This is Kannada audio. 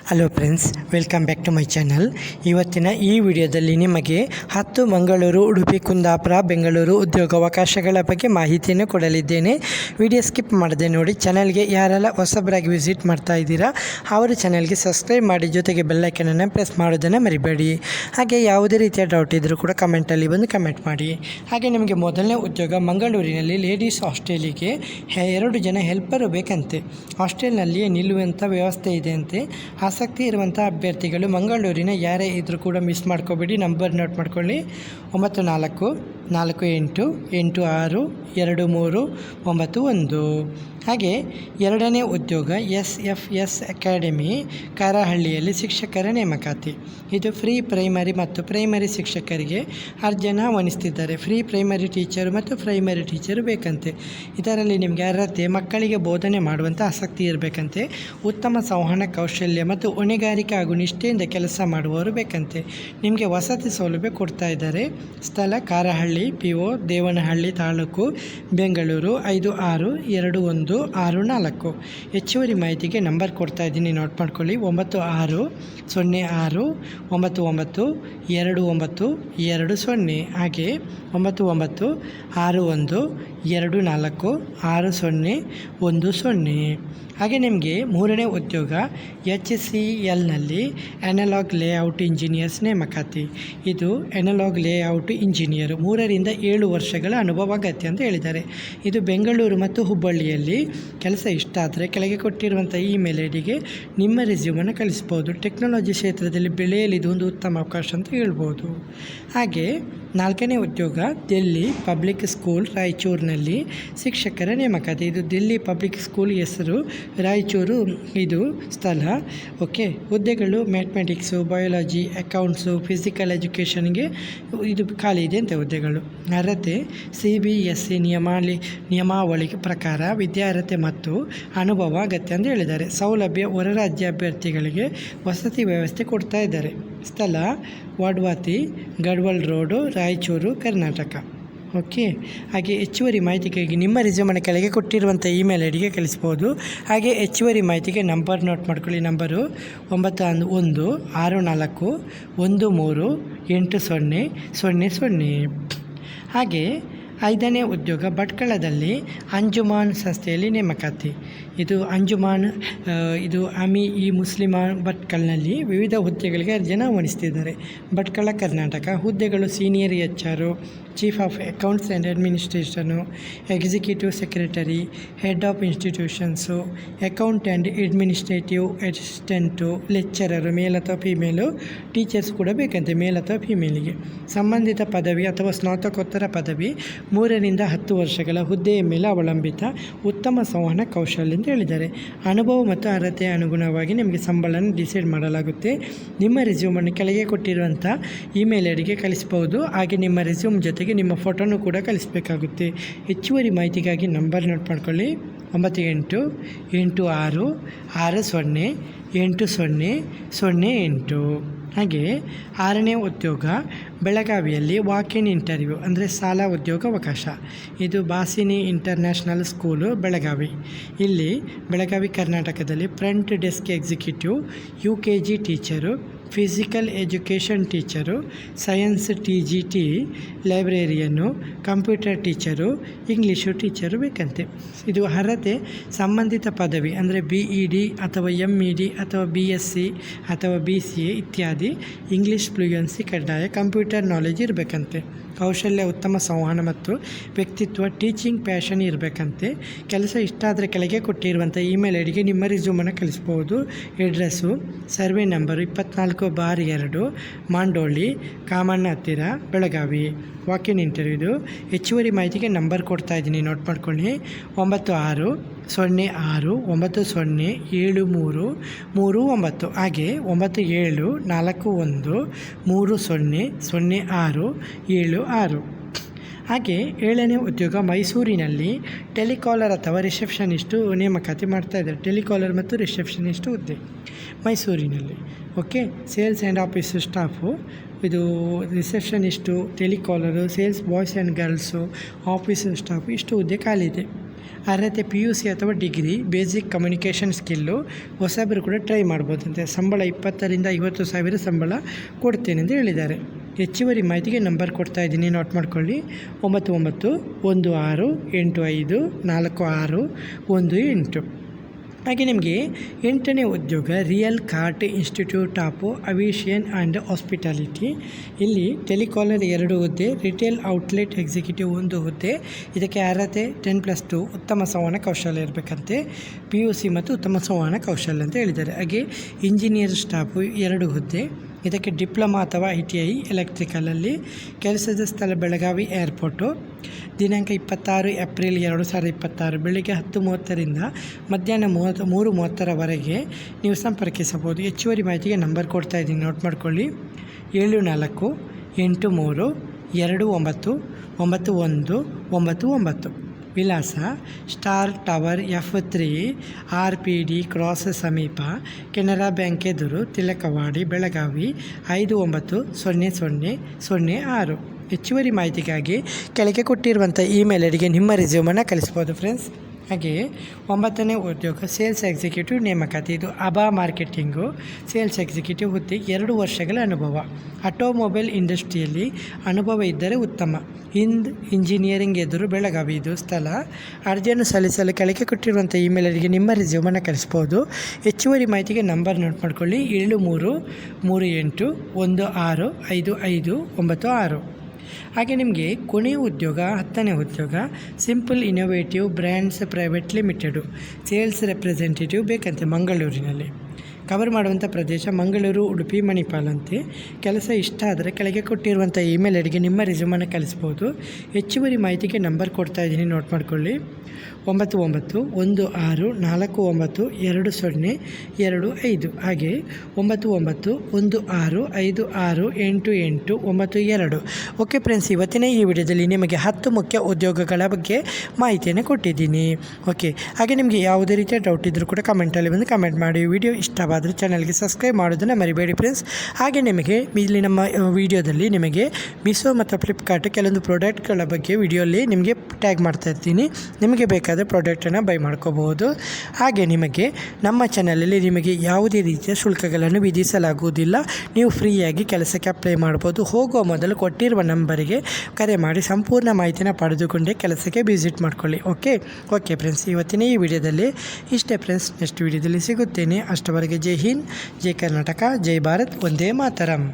Hello friends, welcome back to my channel. ಇವತ್ತಿನ ಈ ವಿಡಿಯೋದಲ್ಲಿ ನಿಮಗೆ 10 ಮಂಗಳೂರು, ಉಡುಪಿ, ಕುಂದಾಪುರ, ಬೆಂಗಳೂರು ಉದ್ಯೋಗಾವಕಾಶಗಳ ಬಗ್ಗೆ ಮಾಹಿತಿಯನ್ನು ಕೊಡಲಿದ್ದೇನೆ. ವಿಡಿಯೋ ಸ್ಕಿಪ್ ಮಾಡದೆ ನೋಡಿ. ಚಾನಲ್ಗೆ ಯಾರೆಲ್ಲ ಹೊಸಬರಾಗಿ ವಿಸಿಟ್ ಮಾಡ್ತಾ ಇದ್ದೀರಾ ಅವರು ಚಾನಲ್ಗೆ ಸಬ್ಸ್ಕ್ರೈಬ್ ಮಾಡಿ, ಜೊತೆಗೆ ಬೆಲ್ಲೈಕನನ್ನು ಪ್ರೆಸ್ ಮಾಡೋದನ್ನು ಮರಿಬೇಡಿ. ಹಾಗೆ ಯಾವುದೇ ರೀತಿಯ ಡೌಟ್ ಇದ್ದರೂ ಕೂಡ ಕಮೆಂಟಲ್ಲಿ ಬಂದು ಕಮೆಂಟ್ ಮಾಡಿ. ಹಾಗೆ ನಿಮಗೆ ಮೊದಲನೇ ಉದ್ಯೋಗ ಮಂಗಳೂರಿನಲ್ಲಿ ಲೇಡೀಸ್ ಹಾಸ್ಟೆಲಿಗೆ 2 ಜನ ಹೆಲ್ಪರು ಬೇಕಂತೆ. ಹಾಸ್ಟೆಲ್ನಲ್ಲಿಯೇ ನಿಲ್ಲುವಂಥ ವ್ಯವಸ್ಥೆ ಇದೆ ಅಂತೆ. ಆಸಕ್ತಿ ಇರುವಂಥ ಅಭ್ಯರ್ಥಿಗಳು ಮಂಗಳೂರಿನ ಯಾರೇ ಇದ್ದರೂ ಕೂಡ ಮಿಸ್ ಮಾಡ್ಕೋಬೇಡಿ. ನಂಬರ್ ನೋಟ್ ಮಾಡ್ಕೊಳ್ಳಿ: 9448862391. ಹಾಗೆ ಎರಡನೇ ಉದ್ಯೋಗ SFS ಅಕಾಡೆಮಿ ಕಾರಹಳ್ಳಿಯಲ್ಲಿ ಶಿಕ್ಷಕರ ನೇಮಕಾತಿ. ಇದು ಫ್ರೀ ಪ್ರೈಮರಿ ಮತ್ತು ಪ್ರೈಮರಿ ಶಿಕ್ಷಕರಿಗೆ ಅರ್ಜಿಯನ್ನು ಆಹ್ವಾನಿಸ್ತಿದ್ದಾರೆ. ಫ್ರೀ ಪ್ರೈಮರಿ ಟೀಚರು ಮತ್ತು ಪ್ರೈಮರಿ ಟೀಚರು ಬೇಕಂತೆ. ಇದರಲ್ಲಿ ನಿಮಗೆ ಅರ್ಹತೆ ಮಕ್ಕಳಿಗೆ ಬೋಧನೆ ಮಾಡುವಂಥ ಆಸಕ್ತಿ ಇರಬೇಕಂತೆ. ಉತ್ತಮ ಸಂವಹನ ಕೌಶಲ್ಯ ಮತ್ತು ಹೊಣೆಗಾರಿಕೆ ಹಾಗೂ ನಿಷ್ಠೆಯಿಂದ ಕೆಲಸ ಮಾಡುವವರು ಬೇಕಂತೆ. ನಿಮಗೆ ವಸತಿ ಸೌಲಭ್ಯ ಕೊಡ್ತಾ ಇದ್ದಾರೆ. ಸ್ಥಳ ಕಾರಹಳ್ಳಿ, PO ದೇವನಹಳ್ಳಿ ತಾಲೂಕು, ಬೆಂಗಳೂರು 562164. ಹೆಚ್ಚುವರಿ ಮಾಹಿತಿಗೆ ನಂಬರ್ ಕೊಡ್ತಾ ಇದ್ದೀನಿ, ನೋಟ್ ಮಾಡ್ಕೊಳ್ಳಿ: 9606992920. ಹಾಗೆ 9961246010. ಹಾಗೆ ನಿಮಗೆ ಮೂರನೇ ಉದ್ಯೋಗ HCLನಲ್ಲಿ ಅನಲಾಗ್ ಲೇಔಟ್ ಇಂಜಿನಿಯರ್ಸ್ ನೇಮಕಾತಿ. ಇದು ಅನಲಾಗ್ ಲೇಔಟ್ ಇಂಜಿನಿಯರು 3 ರಿಂದ 7 ವರ್ಷಗಳ ಅನುಭವ ಅಗತ್ಯ ಅಂತ ಹೇಳಿದ್ದಾರೆ. ಇದು ಬೆಂಗಳೂರು ಮತ್ತು ಹುಬ್ಬಳ್ಳಿಯಲ್ಲಿ. ಕೆಲಸ ಇಷ್ಟ ಆದರೆ ಕೆಳಗೆ ಕೊಟ್ಟಿರುವಂಥ ಇಮೇಲ್ ಐಡಿಗೆ ನಿಮ್ಮ ರೆಸ್ಯೂಮನ್ನು ಕಳಿಸ್ಬೋದು. ಟೆಕ್ನಾಲಜಿ ಕ್ಷೇತ್ರದಲ್ಲಿ ಬೆಳೆಯಲು ಇದು ಒಂದು ಉತ್ತಮ ಅವಕಾಶ ಅಂತ ಹೇಳ್ಬೋದು. ಹಾಗೆ ನಾಲ್ಕನೇ ಉದ್ಯೋಗ ದಿಲ್ಲಿ ಪಬ್ಲಿಕ್ ಸ್ಕೂಲ್ ರಾಯಚೂರಿನಲ್ಲಿ ಶಿಕ್ಷಕರ ನೇಮಕಾತಿ. ಇದು ದಿಲ್ಲಿ ಪಬ್ಲಿಕ್ ಸ್ಕೂಲ್ ಹೆಸರು, ರಾಯಚೂರು ಇದು ಸ್ಥಳ. ಓಕೆ, ಹುದ್ದೆಗಳು ಮ್ಯಾಥಮೆಟಿಕ್ಸು, ಬಯಾಲಜಿ, ಅಕೌಂಟ್ಸು, ಫಿಸಿಕಲ್ ಎಜುಕೇಷನ್ಗೆ ಇದು ಖಾಲಿ ಇದೆ ಅಂತ ಹುದ್ದೆಗಳು. ಅರ್ಹತೆ CBSE ನಿಯಮಾವಳಿ ಪ್ರಕಾರ ವಿದ್ಯಾರ್ಹತೆ ಮತ್ತು ಅನುಭವ ಅಗತ್ಯ ಅಂತ ಹೇಳಿದ್ದಾರೆ. ಸೌಲಭ್ಯ ಹೊರ ರಾಜ್ಯ ಅಭ್ಯರ್ಥಿಗಳಿಗೆ ವಸತಿ ವ್ಯವಸ್ಥೆ ಕೊಡ್ತಾ ಇದ್ದಾರೆ. ಸ್ಥಳ ವಾಡ್ವಾತಿ, ಗಡ್ವಲ್ ರೋಡು, ರಾಯಚೂರು, ಕರ್ನಾಟಕ. ಓಕೆ. ಹಾಗೆ ಹೆಚ್ಚುವರಿ ಮಾಹಿತಿಗಾಗಿ ನಿಮ್ಮ ರೆಸ್ಯೂಮನ್ನು ಕೆಳಗೆ ಕೊಟ್ಟಿರುವಂಥ ಇಮೇಲ್ ಐಡಿಗೆ ಕಳಿಸ್ಬೋದು. ಹಾಗೆ ಹೆಚ್ಚುವರಿ ಮಾಹಿತಿಗೆ ನಂಬರ್ ನೋಟ್ ಮಾಡ್ಕೊಳ್ಳಿ: ನಂಬರು 91138000. ಹಾಗೆ ಐದನೇ ಉದ್ಯೋಗ ಭಟ್ಕಳದಲ್ಲಿ ಅಂಜುಮಾನ್ ಸಂಸ್ಥೆಯಲ್ಲಿ ನೇಮಕಾತಿ. ಇದು ಅಂಜುಮಾನ್ ಇದು ಮುಸ್ಲಿಮಾನ್ ಭಟ್ಕಳ್ನಲ್ಲಿ ವಿವಿಧ ಹುದ್ದೆಗಳಿಗೆ ಅರ್ಜಿಯನ್ನು ಆಹ್ವಾನಿಸ್ತಿದ್ದಾರೆ. ಭಟ್ಕಳ, ಕರ್ನಾಟಕ. ಹುದ್ದೆಗಳು senior HR, chief of accounts and administration, executive secretary, head of institutions, account and administrative assistant, lecturer, male ಅಥವಾ ಫೀಮೇಲು. ಟೀಚರ್ಸ್ ಕೂಡ ಬೇಕಂತೆ, ಮೇಲ್ ಅಥವಾ ಫೀಮೇಲಿಗೆ. ಸಂಬಂಧಿತ ಪದವಿ ಅಥವಾ ಸ್ನಾತಕೋತ್ತರ ಪದವಿ 3 ರಿಂದ 10 ವರ್ಷಗಳ ಹುದ್ದೆಯ ಮೇಲೆ ಅವಲಂಬಿತ. ಉತ್ತಮ ಸಂವಹನ ಕೌಶಲ್ಯ ಅಂತ ಹೇಳಿದ್ದಾರೆ. ಅನುಭವ ಮತ್ತು ಅರ್ಹತೆಯ ಅನುಗುಣವಾಗಿ ನಿಮಗೆ ಸಂಬಳನ ಡಿಸೈಡ್ ಮಾಡಲಾಗುತ್ತೆ. ನಿಮ್ಮ ರೆಸ್ಯೂಮನ್ನು ಕೆಳಗೆ ಕೊಟ್ಟಿರುವಂಥ ಇಮೇಲ್ ಐಡಿಗೆ ಕಳಿಸ್ಬೋದು. ಹಾಗೆ ನಿಮ್ಮ ರೆಸ್ಯೂಮ್ ಜೊತೆಗೆ ನಿಮ್ಮ ಫೋಟೋನು ಕೂಡ ಕಳಿಸ್ಬೇಕಾಗುತ್ತೆ. ಹೆಚ್ಚುವರಿ ಮಾಹಿತಿಗಾಗಿ ನಂಬರ್ ನೋಟ್ ಮಾಡ್ಕೊಳ್ಳಿ: 9886060808. ಹಾಗೆ ಆರನೇ ಉದ್ಯೋಗ ಬೆಳಗಾವಿಯಲ್ಲಿ ವಾಕ್-ಇನ್ ಇಂಟರ್ವ್ಯೂ ಅಂದರೆ ಶಾಲಾ ಉದ್ಯೋಗಾವಕಾಶ. ಇದು ಬಾಸಿನಿ ಇಂಟರ್ನ್ಯಾಷನಲ್ ಸ್ಕೂಲು, ಬೆಳಗಾವಿ. ಇಲ್ಲಿ ಬೆಳಗಾವಿ ಕರ್ನಾಟಕದಲ್ಲಿ front desk executive, UKG teacher, physical education teacher, science TGT, librarian, computer teacher, English teacher ಬೇಕಂತೆ. ಇದು ಅರ್ಹತೆ ಸಂಬಂಧಿತ ಪದವಿ ಅಂದರೆ BEd ಅಥವಾ MEd ಅಥವಾ BSc ಅಥವಾ BCA ಇತ್ಯಾದಿ. ಇಂಗ್ಲೀಷ್ ಫ್ಲೂಯೆನ್ಸಿ ಕಡ್ಡಾಯ. ಕಂಪ್ಯೂಟರ್ ನಾಲೆಜ್ ಇರಬೇಕಂತೆ. ಕೌಶಲ್ಯ, ಉತ್ತಮ ಸಂವಹನ ಮತ್ತು ವ್ಯಕ್ತಿತ್ವ, ಟೀಚಿಂಗ್ ಪ್ಯಾಷನ್ ಇರಬೇಕಂತೆ. ಕೆಲಸ ಇಷ್ಟ ಆದರೆ ಕೆಳಗೆ ಕೊಟ್ಟಿರುವಂಥ ಇಮೇಲ್ ಐಡಿಗೆ ನಿಮ್ಮ ರೆಸ್ಯೂಮನ್ನು ಕಳಿಸ್ಬೋದು. ಅಡ್ರೆಸ್ಸು ಸರ್ವೆ ನಂಬರು 24/2 ಮಾಂಡೋಳಿ, ಕಾಮಣ್ಣ ಹತ್ತಿರ, ಬೆಳಗಾವಿ. ವಾಕ್-ಇನ್ ಇಂಟರ್ವ್ಯೂದು. ಹೆಚ್ಚುವರಿ ಮಾಹಿತಿಗೆ ನಂಬರ್ ಕೊಡ್ತಾ ಇದ್ದೀನಿ, ನೋಟ್ ಮಾಡ್ಕೊಳ್ಳಿ: 9606907339. ಹಾಗೆ 9741300676. ಹಾಗೆ ಏಳನೇ ಉದ್ಯೋಗ ಮೈಸೂರಿನಲ್ಲಿ ಟೆಲಿಕಾಲರ್ ಅಥವಾ ರಿಸೆಪ್ಷನಿಸ್ಟು ನೇಮಕಾತಿ ಮಾಡ್ತಾಯಿದ್ದಾರೆ. ಟೆಲಿಕಾಲರ್ ಮತ್ತು ರಿಸೆಪ್ಷನಿಸ್ಟು ಹುದ್ದೆ ಮೈಸೂರಿನಲ್ಲಿ. Okay. Sales and office staff, ಇದು receptionist, telecaller, sales boys and girls, office staff, ಇಷ್ಟು ಹುದ್ದೆ ಖಾಲಿ ಇದೆ. ಅರ್ಹತೆ PUC ಅಥವಾ ಡಿಗ್ರಿ, ಬೇಸಿಕ್ ಕಮ್ಯುನಿಕೇಷನ್ ಸ್ಕಿಲ್ಲು. ಹೊಸಬರು ಕೂಡ ಟ್ರೈ ಮಾಡ್ಬೋದಂತೆ. ಸಂಬಳ 20,000 ರಿಂದ 50,000 ಸಂಬಳ ಕೊಡ್ತೇನೆ ಅಂತ ಹೇಳಿದ್ದಾರೆ. ಹೆಚ್ಚುವರಿ ಮಾಹಿತಿಗೆ ನಂಬರ್ ಕೊಡ್ತಾ ಇದ್ದೀನಿ, ನೋಟ್ ಮಾಡ್ಕೊಳ್ಳಿ. 9916854618. ಹಾಗೆ ನಿಮಗೆ 8ನೇ ಉದ್ಯೋಗ real kart institute of aviation and hospitality. ಇಲ್ಲಿ ಟೆಲಿಕಾಲರ್ 2 ಹುದ್ದೆ, ರಿಟೇಲ್ ಔಟ್ಲೆಟ್ ಎಕ್ಸಿಕ್ಯೂಟಿವ್ 1 ಹುದ್ದೆ. ಇದಕ್ಕೆ ಅರ್ಹತೆ 10+2 ಉತ್ತಮ ಸಂವಹನ ಕೌಶಲ್ಯ ಇರಬೇಕಂತೆ. PUC ಮತ್ತು ಉತ್ತಮ ಸಂವಹನ ಕೌಶಲ್ಯ ಅಂತ ಹೇಳಿದ್ದಾರೆ. ಹಾಗೆ ಇಂಜಿನಿಯರ್ ಸ್ಟಾಫು 2 ಹುದ್ದೆ. ಇದಕ್ಕೆ ಡಿಪ್ಲೊಮಾ ಅಥವಾ ITI ಎಲೆಕ್ಟ್ರಿಕಲಲ್ಲಿ. ಕೆಲಸದ ಸ್ಥಳ ಬೆಳಗಾವಿ ಏರ್ಪೋರ್ಟು. ದಿನಾಂಕ 26 ಏಪ್ರಿಲ್ 2026 ಬೆಳಿಗ್ಗೆ 10:30 ರಿಂದ ಮಧ್ಯಾಹ್ನ 3:30ರವರೆಗೆ ನೀವು ಸಂಪರ್ಕಿಸಬಹುದು. ಹೆಚ್ಚುವರಿ ಮಾಹಿತಿಗೆ ನಂಬರ್ ಕೊಡ್ತಾ ಇದ್ದೀನಿ, ನೋಟ್ ಮಾಡ್ಕೊಳ್ಳಿ. 7428299199. ವಿಳಾಸ star tower F3 RPD cross ಸಮೀಪ, ಕೆನರಾ ಬ್ಯಾಂಕ್ ಎದುರು, ತಿಲಕವಾಡಿ, ಬೆಳಗಾವಿ 590006. ಹೆಚ್ಚುವರಿ ಮಾಹಿತಿಗಾಗಿ ಕೆಳಗೆ ಕೊಟ್ಟಿರುವಂಥ ಇಮೇಲ್ ಐಡಿಗೆ ನಿಮ್ಮ ರೆಸ್ಯೂಮನ್ನು ಕಳಿಸ್ಬೋದು ಫ್ರೆಂಡ್ಸ್. ಹಾಗೆಯೇ 9ನೇ ಉದ್ಯೋಗ ಸೇಲ್ಸ್ ಎಕ್ಸಿಕ್ಯೂಟಿವ್ ನೇಮಕಾತಿ. ಇದು ಅಬಾ ಮಾರ್ಕೆಟಿಂಗು ಸೇಲ್ಸ್ ಎಕ್ಸಿಕ್ಯೂಟಿವ್ ಹುದ್ದೆ. 2 ವರ್ಷಗಳ ಅನುಭವ. ಆಟೋಮೊಬೈಲ್ ಇಂಡಸ್ಟ್ರಿಯಲ್ಲಿ ಅನುಭವ ಇದ್ದರೆ ಉತ್ತಮ. ಇಂಜಿನಿಯರಿಂಗ್ ಎದುರು, ಬೆಳಗಾವಿ ಇದು ಸ್ಥಳ. ಅರ್ಜಿಯನ್ನು ಸಲ್ಲಿಸಲು ಕೆಳಗೆ ಕೊಟ್ಟಿರುವಂಥ ಇಮೇಲ್ ಐಡಿಗೆ ನಿಮ್ಮ ರೆಸ್ಯೂಮನ್ನು ಕಳಿಸ್ಬೋದು. ಹೆಚ್ಚುವರಿ ಮಾಹಿತಿಗೆ ನಂಬರ್ ನೋಟ್ ಮಾಡ್ಕೊಳ್ಳಿ. 7338165596. ಹಾಗೆ ನಿಮಗೆ ಕೊನೆಯ ಉದ್ಯೋಗ 10ನೇ ಉದ್ಯೋಗ simple innovative brands private limited sales representative ಬೇಕಂತೆ. ಮಂಗಳೂರಿನಲ್ಲಿ ಕವರ್ ಮಾಡುವಂಥ ಪ್ರದೇಶ ಮಂಗಳೂರು, ಉಡುಪಿ, ಮಣಿಪಾಲ್ ಅಂತೆ. ಕೆಲಸ ಇಷ್ಟ ಆದರೆ ಕೆಳಗೆ ಕೊಟ್ಟಿರುವಂಥ ಇಮೇಲ್ ಐಡಿಗೆ ನಿಮ್ಮ ರೆಸ್ಯೂಮನ್ನು ಕಳಿಸ್ಬೋದು. ಹೆಚ್ಚುವರಿ ಮಾಹಿತಿಗೆ ನಂಬರ್ ಕೊಡ್ತಾ ಇದ್ದೀನಿ, ನೋಟ್ ಮಾಡ್ಕೊಳ್ಳಿ. 9914920205. ಹಾಗೆ 9916568892. ಓಕೆ ಫ್ರೆಂಡ್ಸ್, ಇವತ್ತಿನ ಈ ವಿಡಿಯೋದಲ್ಲಿ ನಿಮಗೆ 10 ಮುಖ್ಯ ಉದ್ಯೋಗಗಳ ಬಗ್ಗೆ ಮಾಹಿತಿಯನ್ನು ಕೊಟ್ಟಿದ್ದೀನಿ. ಓಕೆ, ಹಾಗೆ ನಿಮಗೆ ಯಾವುದೇ ರೀತಿಯ ಡೌಟ್ ಇದ್ದರೂ ಕೂಡ ಕಮೆಂಟಲ್ಲಿ ಬಂದು ಕಮೆಂಟ್ ಮಾಡಿ. ವಿಡಿಯೋ ಇಷ್ಟವಾದರೆ ಚಾನಲ್ಗೆ ಸಬ್ಸ್ಕ್ರೈಬ್ ಮಾಡೋದನ್ನು ಮರಿಬೇಡಿ ಫ್ರೆಂಡ್ಸ್. ಹಾಗೆ ನಿಮಗೆ ಇಲ್ಲಿ ನಮ್ಮ ವಿಡಿಯೋದಲ್ಲಿ ನಿಮಗೆ ಮೀಶೋ ಮತ್ತು ಫ್ಲಿಪ್ಕಾರ್ಟ್ ಕೆಲವೊಂದು ಪ್ರಾಡಕ್ಟ್ಗಳ ಬಗ್ಗೆ ವಿಡಿಯೋಲಿ ನಿಮಗೆ ಟ್ಯಾಗ್ ಮಾಡ್ತಾ ಇರ್ತೀನಿ. ನಿಮಗೆ ಬೇಕಾದ ಪ್ರಾಡಕ್ಟನ್ನು ಬೈ ಮಾಡ್ಕೋಬಹುದು. ಹಾಗೆ ನಿಮಗೆ ನಮ್ಮ ಚಾನಲಲ್ಲಿ ನಿಮಗೆ ಯಾವುದೇ ರೀತಿಯ ಶುಲ್ಕಗಳನ್ನು ವಿಧಿಸಲಾಗುವುದಿಲ್ಲ. ನೀವು ಫ್ರೀಯಾಗಿ ಕೆಲಸಕ್ಕೆ ಅಪ್ಲೈ ಮಾಡ್ಬೋದು. ಹೋಗುವ ಮೊದಲು ಕೊಟ್ಟಿರುವ ನಂಬರಿಗೆ ಕರೆ ಮಾಡಿ ಸಂಪೂರ್ಣ ಮಾಹಿತಿನ ಪಡೆದುಕೊಂಡೇ ಕೆಲಸಕ್ಕೆ ವಿಸಿಟ್ ಮಾಡ್ಕೊಳ್ಳಿ. ಓಕೆ ಫ್ರೆಂಡ್ಸ್, ಇವತ್ತಿನ ಈ ವಿಡಿಯೋದಲ್ಲಿ ಇಷ್ಟೇ ಫ್ರೆಂಡ್ಸ್. ನೆಕ್ಸ್ಟ್ ವಿಡಿಯೋದಲ್ಲಿ ಸಿಗುತ್ತೇನೆ. ಅಷ್ಟವರೆಗೆ ಜೈ ಹಿಂದ್, ಜೈ ಕರ್ನಾಟಕ, ಜೈ ಭಾರತ್, ವಂದೇ ಮಾತರಂ.